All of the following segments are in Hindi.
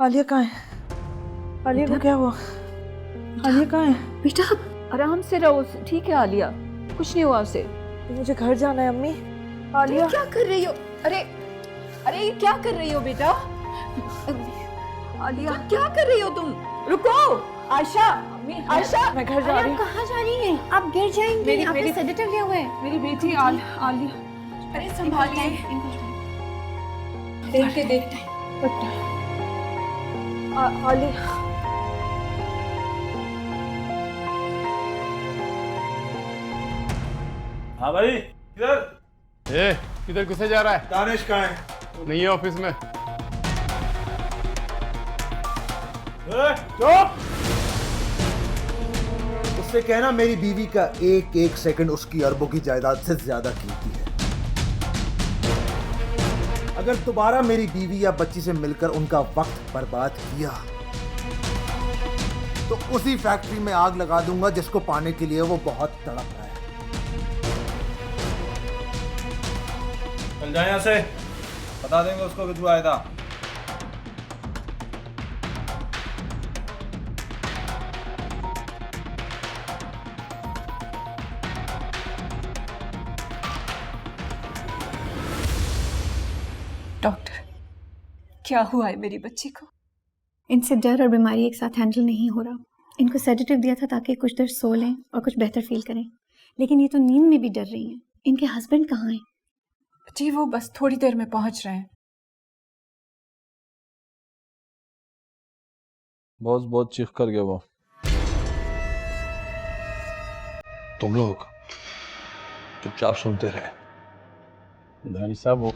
आलिया कहाँ है? आलिया को क्या हुआ? आलिया कहाँ है? बेटा आराम से रहो, ठीक है आलिया, कुछ नहीं हुआ उसे। मुझे घर जाना है अम्मी। आलिया क्या कर रही हो? अरे अरे ये क्या कर रही हो बेटा? आलिया क्या कर रही हो तुम? रुको आयशा, आयशा मैं घर जा रही हूँ। कहाँ जा रही हैं? आप गिर जाएंगी। आपने सेडेटिव लिया हुआ है। मेरी बेटी आलिया, अरे संभालिए, देख के देखते आलिया हाँ भाई किधर? ए किधर किसे जा रहा है? दानिश कहाँ है? नहीं है ऑफिस में। चुप! उससे कहना मेरी बीवी का एक एक सेकंड उसकी अरबों की जायदाद से ज्यादा कीमती है। अगर दोबारा मेरी बीवी या बच्ची से मिलकर उनका वक्त बर्बाद किया तो उसी फैक्ट्री में आग लगा दूंगा जिसको पाने के लिए वो बहुत तड़प रहा है। चल जाए यहाँ से, बता देंगे उसको कि तू आया था। डॉक्टर क्या हुआ है मेरी बच्ची को? इनसे डर और बीमारी एक साथ हैंडल नहीं हो रहा। इनको सेडेटिव दिया था ताकि कुछ देर सो लें और कुछ बेहतर फील करें, लेकिन ये तो नींद में भी डर रही हैं। इनके हस्बैंड कहाँ हैं? जी वो बस थोड़ी देर में पहुंच रहे हैं। बॉस बहुत चीख कर गया वो। तुम लोग चुपचाप सुनते रहे। दानिश साहब वो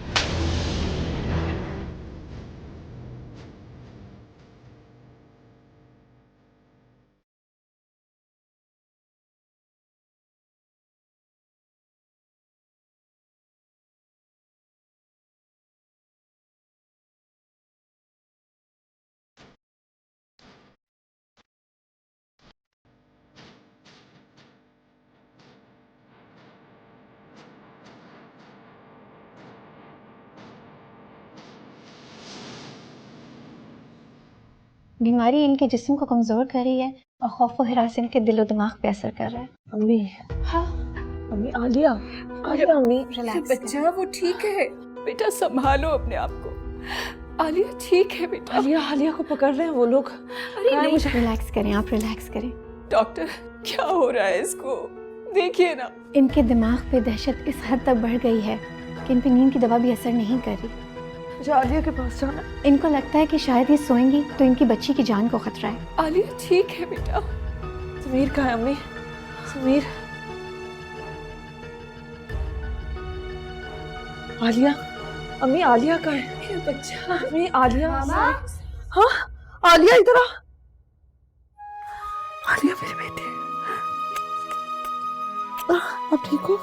बीमारी इनके जिस्म को कमज़ोर कर रही है और खौफ व हिरास इनके दिलो दिमाग पे असर कर रहा है। अम्मी। हाँ अम्मी आलिया आलिया अम्मी रिलैक्स बच्चा वो ठीक है, बेटा संभालो अपने आप को। आलिया ठीक है बेटा। आलिया को पकड़ रहे हैं वो लोग। अरे नहीं रिलैक्स करें, आप रिलैक्स करें। डॉक्टर क्या हो रहा है इसको, देखिए ना। इनके दिमाग पे दहशत इस हद तक बढ़ गई है कि इन पे नींद की दवा भी असर नहीं कर रही। मुझे आलिया के पास जाना। इनको लगता है कि शायद ये सोएंगी तो इनकी बच्ची की जान को खतरा है। आलिया ठीक है बेटा। समीर कहाँ है अम्मी? समीर। आलिया अम्मी आलिया कहाँ है? मेरा बच्चा। अम्मी आलिया। हाँ आलिया इधर आ। आलिया मेरी बेटी। आप ठीक हो?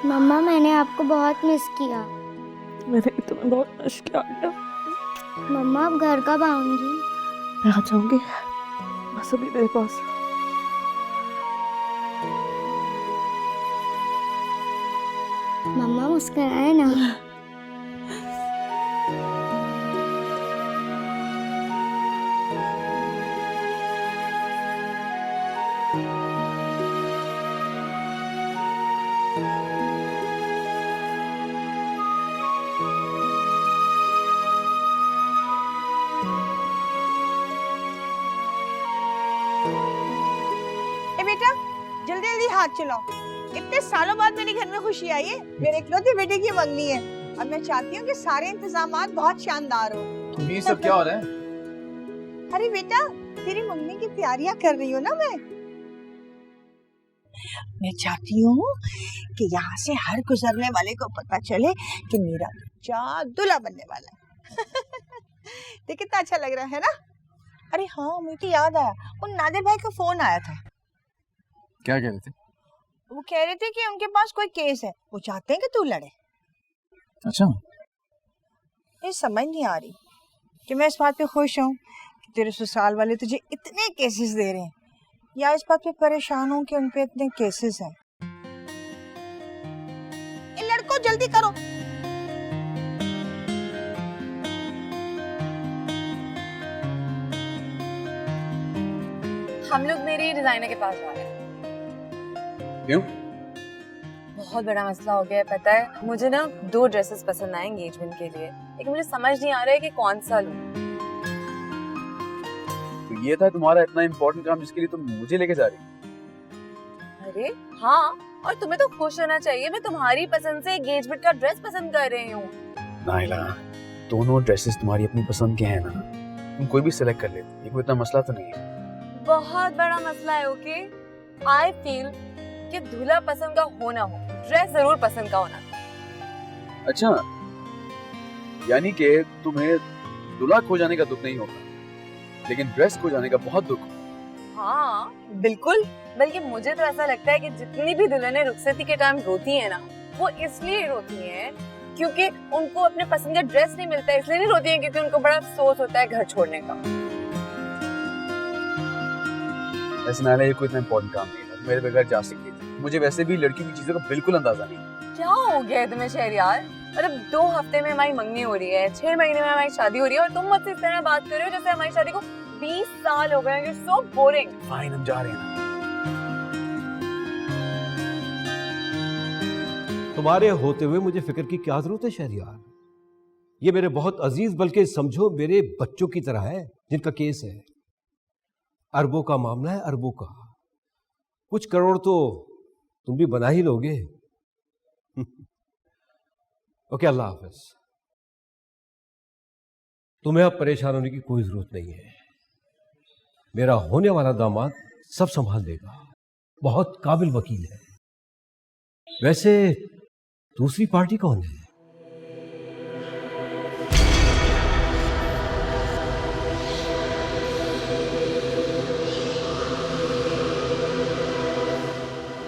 मम्मा मैंने आपको बहुत मिस किया। मैंने भी तुम्हें बहुत मिस किया आलिया। मम्मा अब घर कब आऊंगी? मैं आ जाऊंगी बस अभी मेरे पास। मम्मा मुस्कुराए ना। बेटा जल्दी जल्दी हाथ चलाओ। इतने सालों बाद मेरे घर में खुशी आई है। मेरे इकलौते बेटे की मंगनी है। अब मैं चाहती हूँ कि सारे इंतजामात बहुत शानदार हो। ये सब क्या हो रहा है? अरे बेटा तेरी मंगनी की तैयारियां कर रही हूँ ना मैं चाहती हूँ कि यहाँ से हर गुजरने वाले को पता चले कि मेरा बच्चा दूल्हा बनने वाला है। देख कितना अच्छा लग रहा है ना। अरे हाँ मुझे याद आया, उन नादिर भाई का फोन आया था। क्या कह रहे थे? वो कह रहे थे कि उनके पास कोई केस है, वो चाहते हैं कि तू लड़े। अच्छा ये समझ नहीं आ रही कि मैं इस बात पे खुश हूँ कि तेरे ससुराल वाले तुझे इतने केसेस दे रहे हैं, या इस बात पे परेशान हूँ कि उन पे इतने केसेस हैं। इन लड़कों जल्दी करो। हम लोग मेरी डिजाइनर के पास जा रहे हैं। क्यों? बहुत बड़ा मसला हो गया है, पता है मुझे ना 2 ड्रेसेस पसंद आए एंगेजमेंट के लिए, लेकिन मुझे समझ नहीं आ रहा है कि कौन सा लूं। तो ये था तुम्हारा इतना इम्पोर्टेंट काम जिसके लिए तुम मुझे लेके जा रही? अरे हाँ, और तुम्हें तो खुश होना चाहिए, मैं तुम्हारी पसंद से एंगेजमेंट का ड्रेस पसंद कर रही हूँ। नाइला, दोनों ड्रेसेस तुम्हारी अपनी पसंद के हैं ना, तुम कोई भी सिलेक्ट कर लेते, ये कोई इतना मसला तो नहीं है। बहुत बड़ा मसला है। ओके, आई फील कि दूल्हा पसंद का होना हो, ड्रेस जरूर पसंद का होना। अच्छा, यानी कि तुम्हें दूल्हा खो जाने का दुख नहीं होगा, लेकिन ड्रेस खो जाने का बहुत दुख होगा। हाँ बिल्कुल, बल्कि मुझे तो ऐसा लगता है कि जितनी भी दुल्हनें रुखसती के टाइम रोती है ना, वो इसलिए रोती हैं क्योंकि उनको अपने पसंद का ड्रेस नहीं मिलता है। इसलिए नहीं रोती हैं क्योंकि उनको बड़ा अफसोस होता है घर छोड़ने का। वैसे नाइला, ये कोई इतना इम्पोर्टेंट काम नहीं है, मेरे बगैर जा सकती थी। मुझे वैसे भी लड़कियों की चीजों का बिल्कुल अंदाजा नहीं। क्या हो गया है तुम्हें शहरयार? मतलब 2 हफ्ते में हमारी मंगनी हो रही है, 6 महीने में हमारी शादी हो रही है, और तुम मुझसे इस तरह बात कर रहे हो जैसे हमारी शादी को 20 साल हो गए हैं। You're so boring। फाइन, हम जा रहे हैं। तुम्हारे होते हुए मुझे फिक्र की क्या जरूरत है शहरयार? ये मेरे बहुत अजीज, बल्कि समझो मेरे बच्चों की तरह है, जिनका केस है। अरबों का मामला है, अरबों का। कुछ करोड़ तो तुम भी बना ही लोगे। ओके, अल्लाह हाफिज। तुम्हें अब परेशान होने की कोई जरूरत नहीं है। मेरा होने वाला दामाद सब संभाल देगा, बहुत काबिल वकील है। वैसे दूसरी पार्टी कौन है?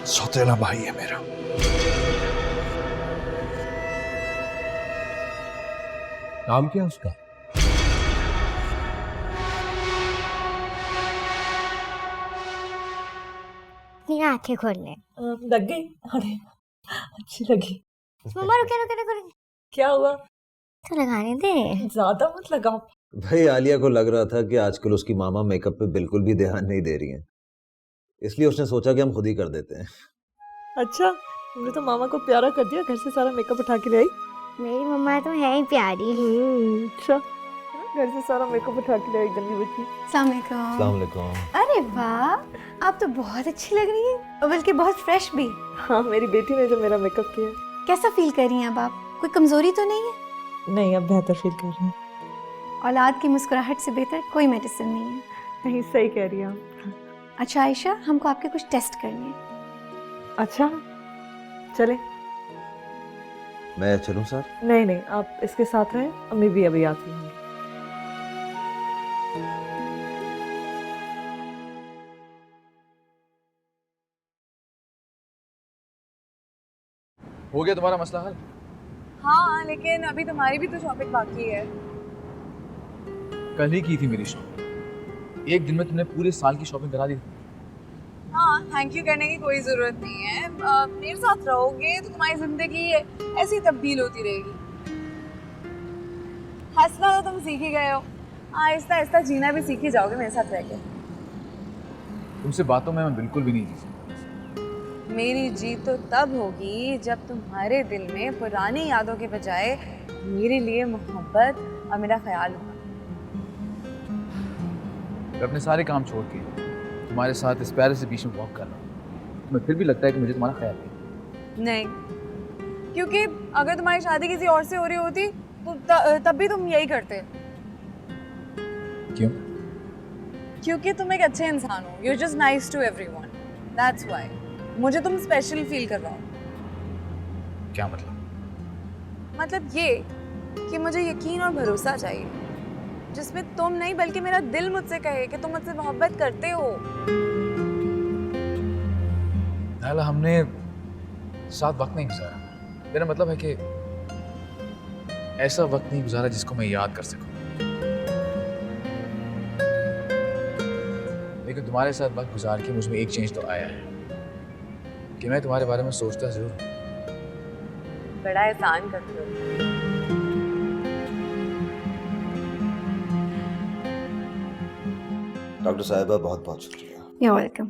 सौतेला भाई है मेरा। नाम क्या उसका? आंखें खोल ले। लग गई? अरे अच्छी लगी। मम्मा रुके रुके रुके रुके। क्या हुआ? तो लगाने दे। ज्यादा मत लगाओ। भाई आलिया को लग रहा था कि आजकल उसकी मामा मेकअप पे बिल्कुल भी ध्यान नहीं दे रही हैं, इसलिए उसने सोचा कि हम खुद ही कर देते हैं। अच्छा, तुमने तो मामा को प्यारा कर दिया, घर से सारा मेकअप उठा के ले आई। मेरी मम्मा तो है ही प्यारी। अच्छा, घर से सारा मेकअप उठा के ले आई गंदी बच्ची। अस्सलाम वालेकुम। अरे वाह, आप तो बहुत अच्छी लग रही हैं, और बल्कि बहुत फ्रेश भी। हाँ, मेरी बेटी ने जो मेरा मेकअप किया। कैसा फील कर रही हैं अब आप? कोई कमजोरी तो नहीं है? नहीं, अब बेहतर फील कर रही हूँ। औलाद की मुस्कुराहट से बेहतर कोई मेडिसिन नहीं है। नहीं, सही कह रही हैं आप। अच्छा आयशा, हमको आपके कुछ टेस्ट करने हैं। अच्छा, चले? मैं चलूं सर? नहीं नहीं, आप इसके साथ रहें, अम्मी भी अभी आती होंगी। हो गया तुम्हारा मसला हल? हाँ, लेकिन अभी तुम्हारी भी तो शॉपिंग बाकी है। कल ही की थी मेरी शॉपिंग, एक दिन में तुमने पूरे साल की शॉपिंग करा दी। हाँ, थैंक यू कहने की कोई जरूरत नहीं है। मेरे साथ रहोगे तो तुम्हारी जिंदगी ऐसी तब्दील होती रहेगी। हंसना तो तुम सीख ही गए हो, आहिस्ता आहिस्ता जीना भी सीख ही जाओगे मेरे साथ रह के। तुमसे बातों में मैं बिल्कुल भी नहीं जी सकता। मेरी जीत तो तब होगी जब तुम्हारे दिल में पुरानी यादों के बजाय मेरे लिए मोहब्बत और मेरा ख्याल होगा। मैं अपने सारे काम छोड़ के तुम्हारे साथ इस प्यारे से बीच में वॉक कर रहा हूँ, तुम्हें फिर भी लगता है कि मुझे तुम्हारा ख्याल नहीं, क्योंकि अगर तुम्हारी शादी किसी और से हो रही होती तो तब भी तुम यही करते। क्यों? क्योंकि तुम एक अच्छे इंसान हो। You're just nice to everyone. That's why. मुझे तुम स्पेशल फील कर रहा हो। क्या मतलब? मतलब ये कि मुझे यकीन और भरोसा चाहिए, जिसमें तुम नहीं बल्कि मेरा दिल मुझसे कहे कि तुम मुझसे मोहब्बत करते हो। नाइला, हमने साथ वक्त नहीं गुजारा। मेरा मतलब है कि ऐसा वक्त नहीं गुजारा जिसको मैं याद कर सकूं। लेकिन तुम्हारे साथ वक्त गुजार के मुझमें एक चेंज तो आया है कि मैं तुम्हारे बारे में सोचता जरूर हूं। बड़ा एहसान करते हो। डॉक्टर साहिबा, बहुत बहुत शुक्रिया। You're welcome.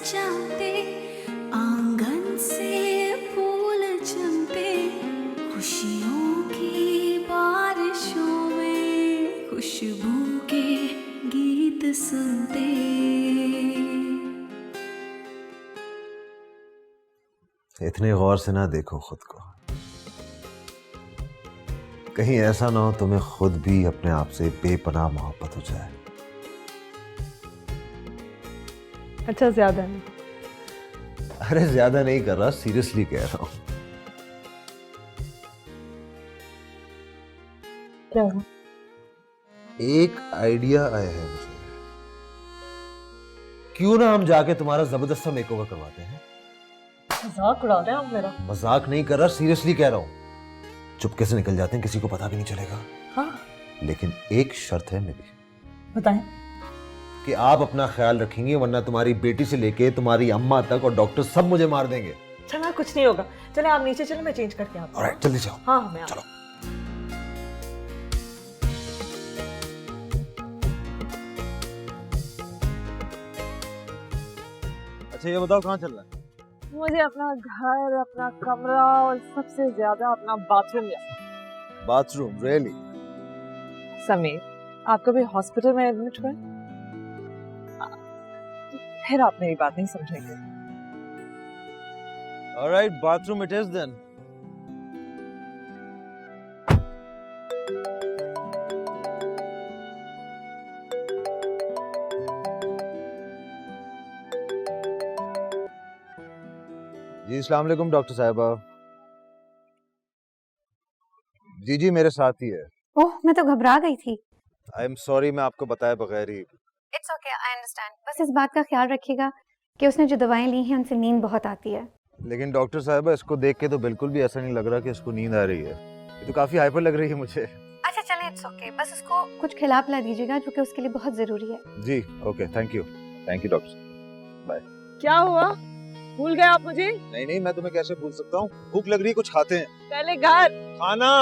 सजाते आंगन से फूल चमते खुशियों की बारिशों में खुशबू के गीत सुनते. इतने गौर से ना देखो खुद को, कहीं ऐसा ना हो तुम्हें खुद भी अपने आप से बेपनाह मोहब्बत हो जाए. अच्छा ज्यादा नहीं. अरे ज्यादा नहीं कर रहा, सीरियसली कह रहा हूं. क्या? एक आइडिया आया है मुझे. क्यों ना हम जाके तुम्हारा जबरदस्त सा मेकओवर करवाते हैं. मजाक उड़ा रहे हैं आप मेरा. मजाक नहीं कर रहा, सीरियसली कह रहा हूं. चुपके से निकल जाते हैं, किसी को पता भी नहीं चलेगा. हाँ लेकिन एक शर्त है मेरी, बताएं. कि आप अपना ख्याल रखेंगे, वरना तुम्हारी बेटी से लेके तुम्हारी अम्मा तक और डॉक्टर सब मुझे मार देंगे. चला कुछ नहीं होगा. चले आप नीचे चलो, मैं चेंज करके आता हूँ. ऑलराइट, जल्दी जाओ. हाँ मैं चलो. अच्छा ये बताओ कहाँ चल रहा है? मुझे अपना घर, अपना कमरा और सबसे ज्यादा अपना बाथरूम याद. बाथरूम? रियली? समीर, आप कभी हॉस्पिटल में एडमिट हुए? फिर आप मेरी बात नहीं समझेंगे. Alright, bathroom it is then. जी अस्सलाम वालेकुम डॉक्टर साहिबा. जी जी मेरे साथ ही है. ओह, मैं तो घबरा गई थी. आई एम सॉरी, मैं आपको बताए बगैर ही. It's okay, I understand. बस इस बात का ख्याल रखिएगा कि उसने जो दवाएं ली हैं उनसे नींद बहुत आती है. लेकिन डॉक्टर साहिबा इसको देख के तो बिल्कुल भी ऐसा नहीं लग रहा कि इसको नींद आ रही है. ये तो काफी हाइपर लग रही है मुझे. अच्छा चलें, इट्स ओके. बस उसको कुछ खिला पिला दीजिएगा जो कि उसके लिए बहुत जरूरी है. जी okay, thank you doctor. Bye. क्या हुआ, भूल गए आप मुझे? नहीं नहीं, मैं तुम्हें कैसे भूल सकता हूँ. भूख लग रही है, कुछ खाते हैं. पहले घर. खाना.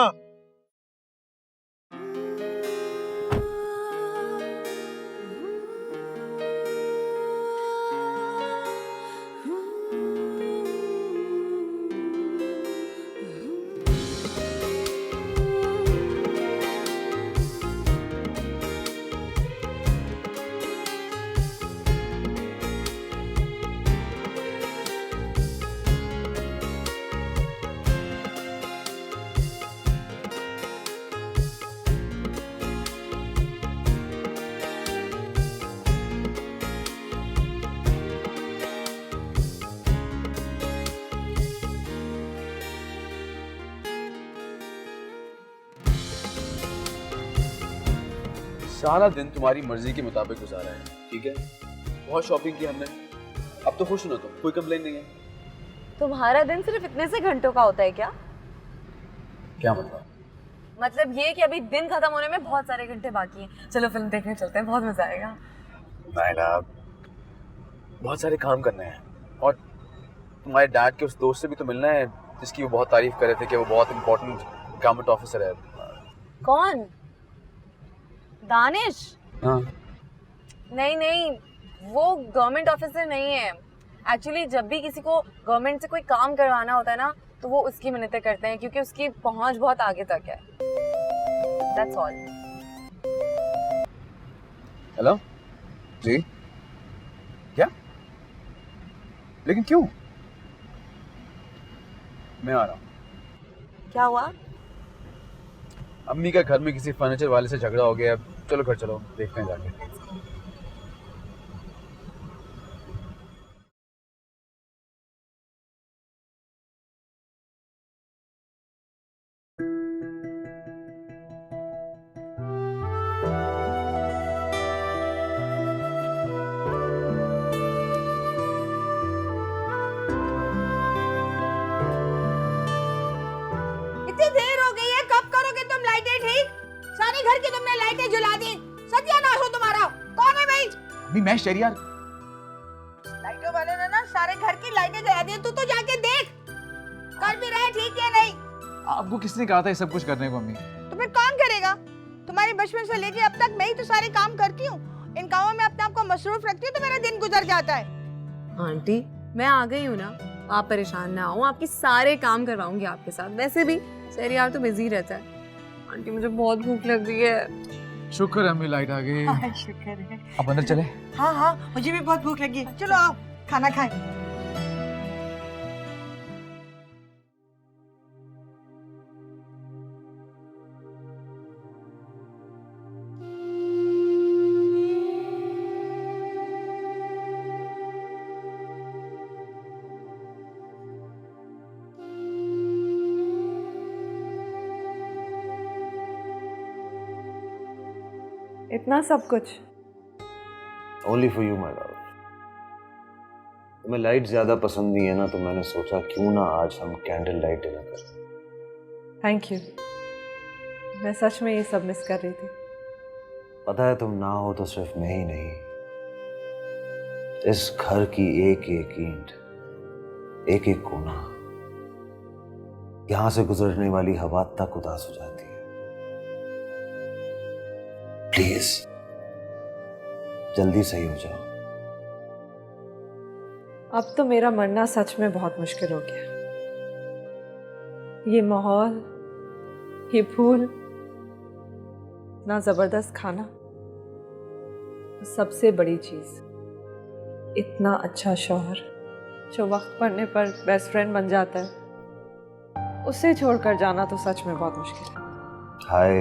सारा दिन तुम्हारी मर्जी के मुताबिक गुजारा है, ठीक है. बहुत शॉपिंग की हमने. अब तो खुश हो ना तुम, कोई कंप्लेन नहीं है. तुम्हारा दिन सिर्फ इतने से घंटों का होता है क्या? क्या मतलब? मतलब ये कि अभी दिन खत्म होने में बहुत सारे घंटे बाकी हैं. चलो फिल्म देखने चलते हैं, बहुत मजा आएगा. नाइला, बहुत सारे काम करने हैं. और तुम्हारे डैड के उस दोस्त से भी तो मिलना है जिसकी वो बहुत तारीफ कर रहे थे कि वो बहुत इंपॉर्टेंट गवर्नमेंट ऑफिसर है. कौन? दानिश? हाँ. नहीं नहीं, वो गवर्नमेंट ऑफिसर नहीं है. एक्चुअली जब भी किसी को गवर्नमेंट से कोई काम करवाना होता है ना, तो वो उसकी मिन्नतें करते हैं क्योंकि उसकी पहुंच बहुत आगे तक है. That's all. हेलो जी. क्या? लेकिन क्यों? मैं आ रहा हूँ. क्या हुआ? अम्मी का घर में किसी फर्नीचर वाले से झगड़ा हो गया. चलो घर चलो, देखते हैं जाके. इतनी देर हो गई है, कब करोगे तुम लाइटें ठीक? सारे घर की तुमने लाइटें जला दी. सत्यानाश हो तुम्हारा. कौन है भाई? अम्मी मैं शहरियार. लाइटों वाले ने ना सारे घर की लाइटें जला दी. तू तो जाके देख कर भी रहा है ठीक है नहीं. आपको किसने कहा था ये सब कुछ करने को अम्मी? तो फिर कौन करेगा? तुम्हारे बचपन से लेके अब तक मैं ही तो सारे काम करती हूँ. इन कामों में अपने आप को मसरूफ रखती हूँ तो मेरा दिन गुजर जाता है. आंटी मैं आ गई हूँ ना, आप परेशान ना हो, आपके सारे काम करवाऊंगी आपके साथ। वैसे भी शहरियार तो बिजी रहता है। आंटी मुझे बहुत भूख लग रही है। शुक्र है अम्मी, लाइट आ गई। हाँ, शुक्र है। अब अंदर चले। हाँ हाँ, मुझे भी बहुत भूख लगी है। चलो आओ खाना खाएं। इतना सब कुछ only for you my love. तुम्हें लाइट ज्यादा पसंद नहीं है ना, तो मैंने सोचा क्यों ना आज हम कैंडल लाइट डिनर करें। Thank you. मैं सच में ये सब मिस कर रही थी। पता है तुम ना हो तो सिर्फ मैं ही नहीं, इस घर की एक एक ईंट, एक एक कोना, यहां से गुजरने वाली हवा तक उदास हो जाती है। प्लीज जल्दी सही हो जाओ। अब तो मेरा मरना सच में बहुत मुश्किल हो गया। ये माहौल, ये फूल, इतना जबरदस्त खाना, सबसे बड़ी चीज इतना अच्छा शौहर जो वक्त पड़ने पर बेस्ट फ्रेंड बन जाता है, उसे छोड़कर जाना तो सच में बहुत मुश्किल है। हाय,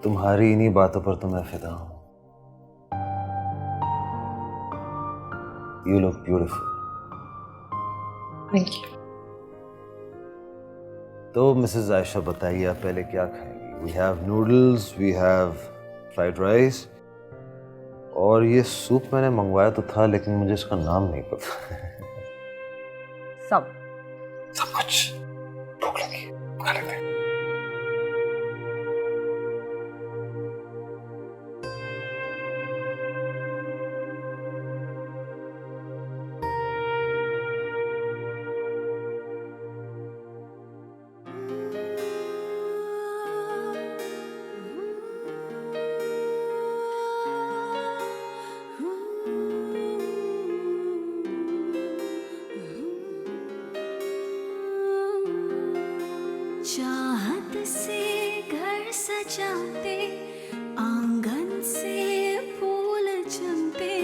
तुम्हारी इन्हीं बातों पर तो मैं फिदा हूं। You look beautiful. Thank you. तो मिसेस आयशा बताइए, आप पहले क्या खाएंगी? We have noodles, we have fried rice, और ये सूप मैंने मंगवाया तो था, लेकिन मुझे इसका नाम नहीं पता। सब कुछ भूख लगी, खा लेते हैं। चाहत से घर सजाते, आंगन से फूल चमते,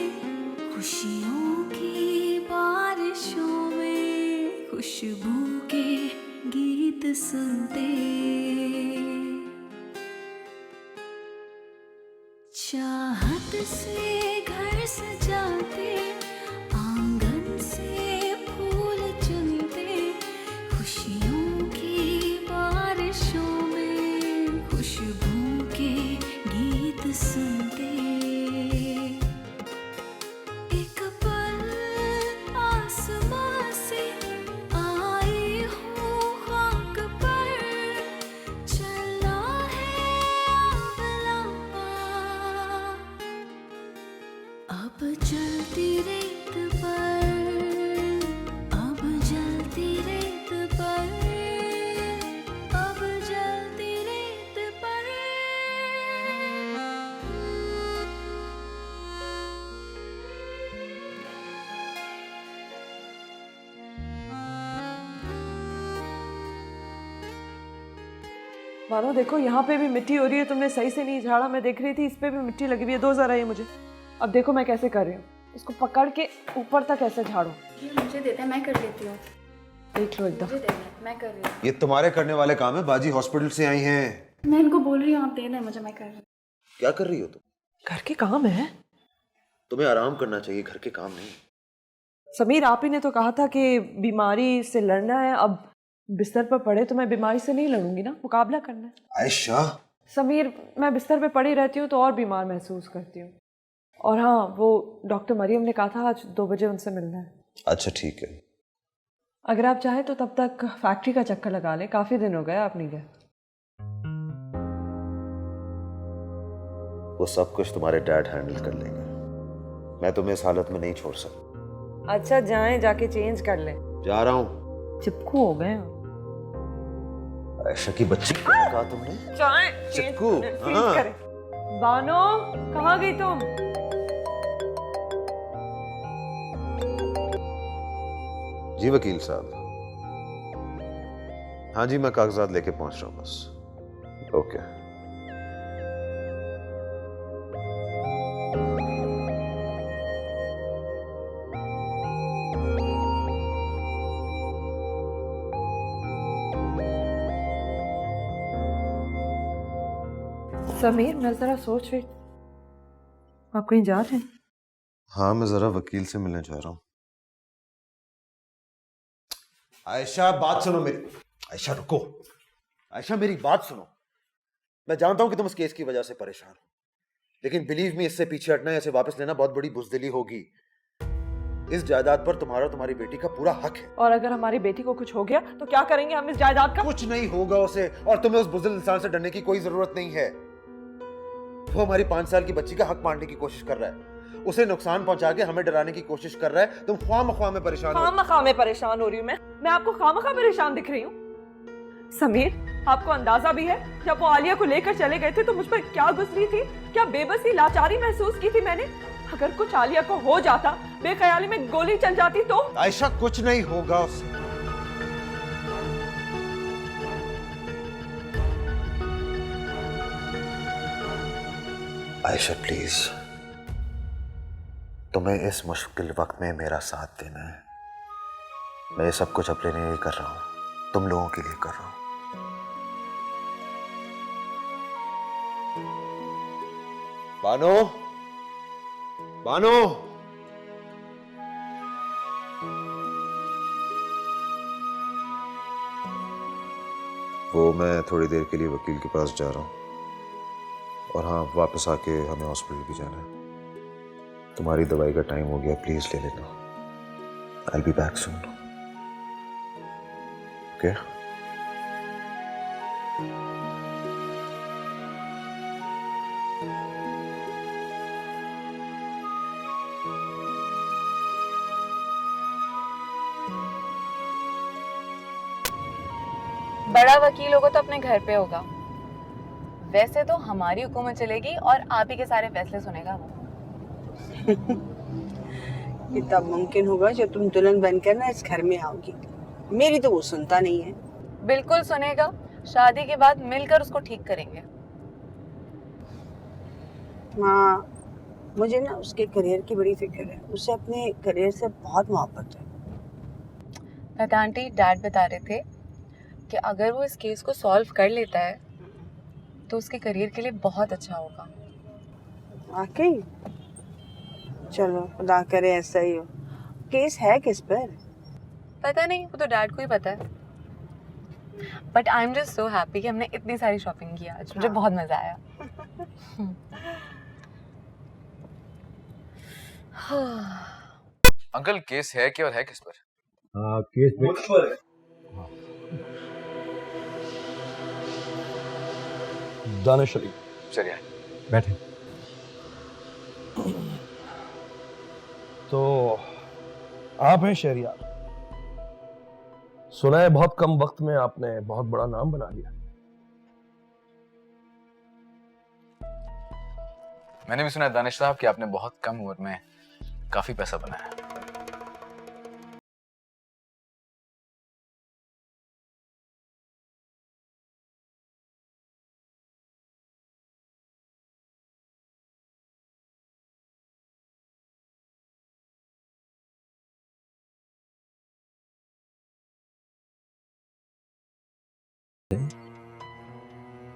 खुशियों की बारिशों में खुशबू के गीत सुनते। चाहत से घर सजाते, आंगन से फूल चुनते, खुशियों की बारिशों में खुशबू के गीत सुनते। एक पल आसमां से आई हूँ खाक पर, चला है अगला, अब जलती रेत पर, अब जलती रेत पर, अब जलती रेत पर। मानो देखो, यहाँ पे भी मिट्टी हो रही है, तुमने सही से नहीं झाड़ा। मैं देख रही थी इस पे भी मिट्टी लगी हुई है। दो जरा ये मुझे। अब देखो मैं कैसे कर रही हूँ, इसको पकड़ के ऊपर तक ऐसे झाड़ू। ये मुझे देता है, मैं कर लेती हूँ। देख लो एकदम। मुझे देना है, मैं कर रही हूँ। ये तुम्हारे करने वाले काम है, बाजी हॉस्पिटल से आई हैं। मैं इनको बोल रही हूँ, आप देना है मुझे, मैं कर रही हूँ। क्या कर रही हो तुम? घर के काम है। तुम्हें आराम करना चाहिए, घर के काम नहीं। समीर, आप ही ने तो कहा था कि बीमारी से लड़ना है। अब बिस्तर पर पड़े तो मैं बीमारी से नहीं लड़ूंगी ना, मुकाबला करना है। आयशा, समीर, मैं बिस्तर पे पड़ी रहती हूँ तो और बीमार महसूस करती हूँ। और हाँ, वो डॉक्टर मरियम ने कहा था आज 2 बजे उनसे मिलना है। अच्छा ठीक है। अगर आप चाहें तो तब तक फैक्ट्री का चक्कर लगा लें, काफी दिन हो गए आप नहीं गए। वो सब कुछ तुम्हारे डैड हैंडल कर लेंगे, मैं तुम्हें इस हालत में नहीं छोड़ सकता। अच्छा जाएं, जाके चेंज कर लें। जा रहा हूँ। चिपकू हो गए। आयशा की बच्ची को कहा तुमने? जाएं, चिपकू। बानो, कहाँ गई तुम? जी वकील साहब, हाँ जी मैं कागजात लेके पहुंच रहा हूँ बस। ओके। समीर, मैं जरा सोच रही, आप कहीं जा रहे हैं? हाँ मैं जरा वकील से मिलने जा रहा हूँ। आयशा बात सुनो मेरी। आयशा रुको। आयशा मेरी बात सुनो। मैं जानता हूं कि तुम इस केस की वजह से परेशान हो, लेकिन बिलीव मी, इससे पीछे हटना या इसे वापस लेना बहुत बड़ी बुजदिली होगी। इस जायदाद पर तुम्हारा और तुम्हारी बेटी का पूरा हक है। और अगर हमारी बेटी को कुछ हो गया तो क्या करेंगे हम इस जायदाद का? कुछ नहीं होगा उसे, और तुम्हें उस बुज़दिल इंसान से डरने की कोई जरूरत नहीं है। वो हमारी 5 साल की बच्ची का हक मारने की कोशिश कर रहा है, उसे नुकसान पहुंचा के हमें डराने की कोशिश कर रहा है। तुम ख्वाम में परेशान हो। खामखा में परेशान हो रही हूँ मैं आपको खामखा परेशान दिख रही हूँ? समीर, आपको अंदाजा भी है जब वो आलिया को लेकर चले गए थे तो मुझ पर क्या गुजरी थी, क्या बेबसी लाचारी महसूस की थी मैंने। अगर कुछ आलिया को हो जाता, बेख्याली में गोली चल जाती तो? आयशा कुछ नहीं होगा उसे। आयशा प्लीज, तुम्हें इस मुश्किल वक्त में मेरा साथ देना है। मैं ये सब कुछ अपने लिए नहीं कर रहा हूं, तुम लोगों के लिए कर रहा हूं। बानो, बानो, वो मैं थोड़ी देर के लिए वकील के पास जा रहा हूं, और हाँ वापस आके हमें हॉस्पिटल भी जाना है। तुम्हारी दवाई का टाइम हो गया, प्लीज ले लेना। I'll be back soon. Okay? बड़ा वकील होगा तो अपने घर पे होगा, वैसे तो हमारी हुकूमत चलेगी और आप ही के सारे फैसले सुनेगा वो। ये तब मुमकिन होगा जब तुम दुल्हन बनकर ना इस घर में आओगी। मेरी तो वो सुनता नहीं है। बिल्कुल सुनेगा, शादी के बाद मिलकर उसको ठीक करेंगे। हाँ, मुझे ना उसके करियर की बड़ी फिक्र है। उसे अपने करियर से बहुत मोहब्बत है। लता आंटी, डैड बता रहे थे कि अगर वो इस केस को सॉल्व कर लेता है तो उसके करियर के लिए बहुत अच्छा होगा। वाकई? चलो खुदा करे ऐसा ही हो। केस है किस पर? पता नहीं, वो तो डैड को ही पता है। But I am just so happy कि हमने इतनी सारी शॉपिंग की आज। मुझे बहुत मजा आया। अंकल, केस है क्या और है किस पर? केस मुझ पर है। दानिश अली। चलिए बैठे। तो आप हैं शहरियार। सुना है बहुत कम वक्त में आपने बहुत बड़ा नाम बना लिया। मैंने भी सुना है दानिश साहब कि आपने बहुत कम उम्र में काफी पैसा बनाया।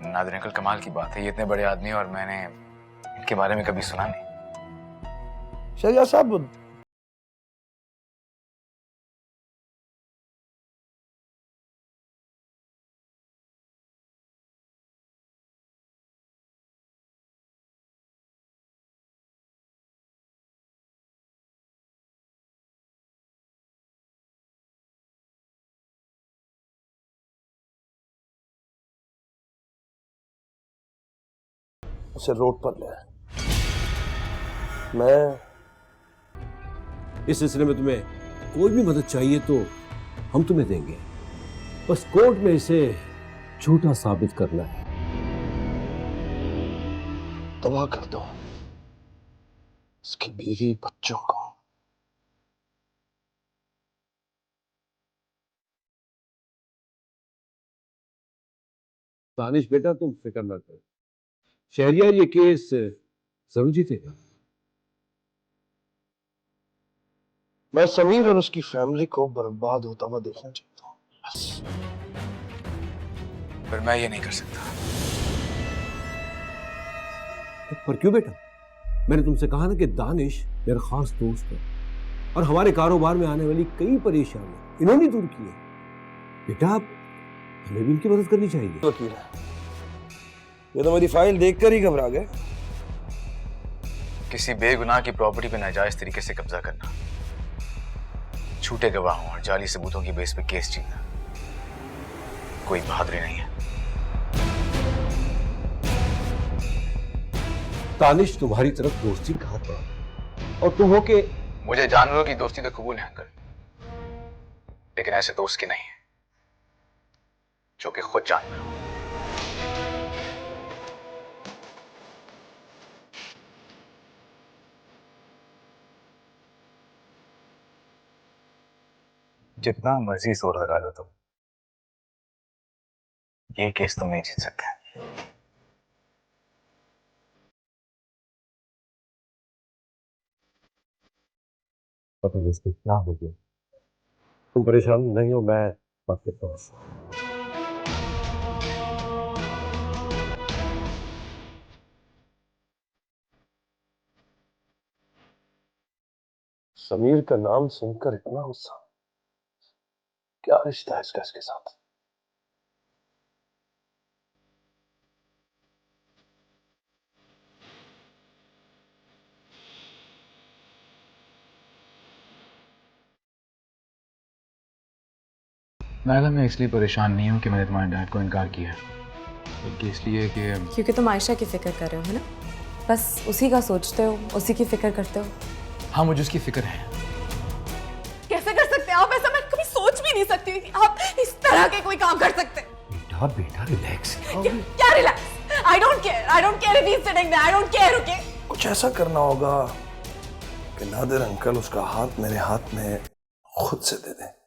नादिर अंकल, कमाल की बात है, ये इतने बड़े आदमी और मैंने इनके बारे में कभी सुना नहीं। शहरियार साहब, उसे रोड पर ले आए। मैं इस सिलसिले में तुम्हें कोई भी मदद चाहिए तो हम तुम्हें देंगे, बस कोर्ट में इसे झूठा साबित करना है। तबाह कर दो इसकी बीवी बच्चों को। दानिश बेटा तुम फिक्र ना करो, शहरियार ये केस जरूर जीतेगा। मैं समीर और उसकी फैमिली को बर्बाद होता हुआ देखना चाहता हूँ, बस। पर मैं ये नहीं कर सकता। पर क्यों बेटा? मैंने तुमसे कहा ना कि दानिश मेरा खास दोस्त है और हमारे कारोबार में आने वाली कई परेशानियां इन्होंने दूर की है। बेटा हमें भी इनकी मदद करनी चाहिए। वकील है, ये तो मेरी फाइल देखकर ही घबरा गए। किसी बेगुनाह की प्रॉपर्टी पे नाजायज तरीके से कब्जा करना, झूठे गवाहों और जाली सबूतों की बेस पे केस जीतना कोई बहादुरी नहीं है। दानिश तुम्हारी तरफ दोस्ती का हाथ बढ़ा और तुम हो के मुझे जानवरों की दोस्ती तो कबूल है अंकल, लेकिन ऐसे दोस्त की नहीं है जो कि खुद जानवर हो। जितना मर्जी जोर लगा लो तुम, ये केस तुम नहीं जीत सकते। पता नहीं इसको क्या हो गया। तुम परेशान नहीं हो, मैं बात करता हूँ। समीर का नाम सुनकर इतना गुस्सा, क्या रिश्ता है इसका इसके साथ? मैडम मैं इसलिए परेशान नहीं हूँ कि मैंने तुम्हारे डैड को इनकार किया, बल्कि इसलिए कि क्योंकि तुम आयशा की फिक्र कर रहे हो, है ना? बस उसी का सोचते हो, उसी की फिक्र करते हो। हाँ मुझे उसकी फिक्र है। कैसे कर सकते हैं आप ऐसा? मैं कभी सोच भी नहीं सकती कि आप इस तरह के कोई काम कर सकते हैं। बेटा बेटा रिलैक्स। क्या relax? I don't care if he is sitting there, I don't care, okay? कुछ ऐसा करना होगा कि नादिर अंकल उसका हाथ मेरे हाथ में खुद से दे दें।